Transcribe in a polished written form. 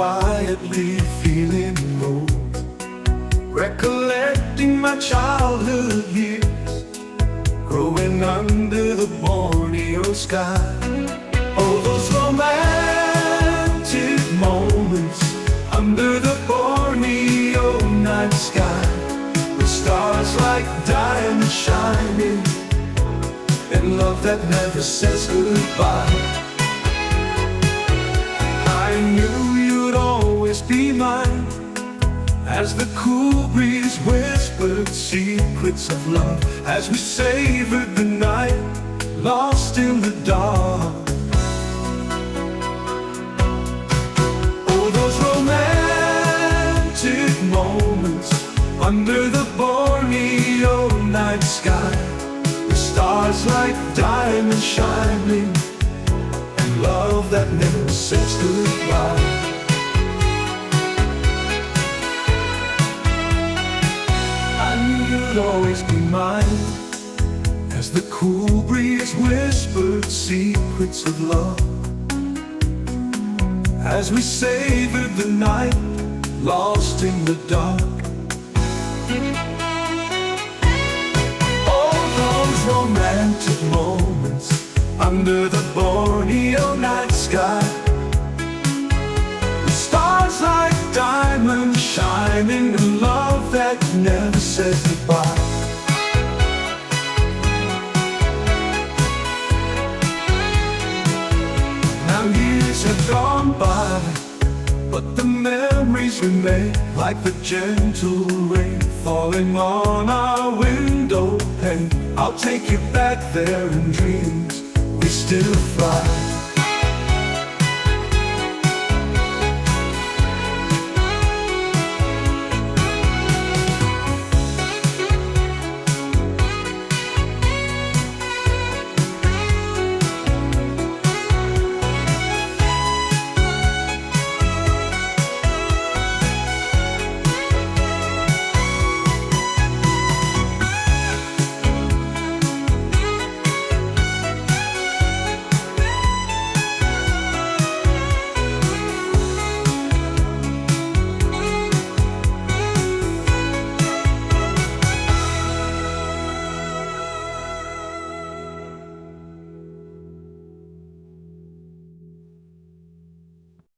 quietly feeling old, recollecting my childhood years, growing under the Borneo sky. Oh, those romantic moments under the Borneo night sky, with stars like diamonds shining, and love that never says goodbye. I knew you'd always be mine, as the cool breeze whispered secrets of love, as we savored the night, lost in the dark. Oh, those romantic moments under the Borneo night sky, with stars like diamonds shining, and love that never says goodbye. You'd always be mine, as the cool breeze whispered secrets of love, as we savored the night, lost in the dark. All those romantic moments under the Borneo night sky, with stars like diamonds shining, and love that never says goodbye. Now years have gone by, but the memories remain, like the gentle rain falling on our window pane. I'll take you back there in dreams, we still fly.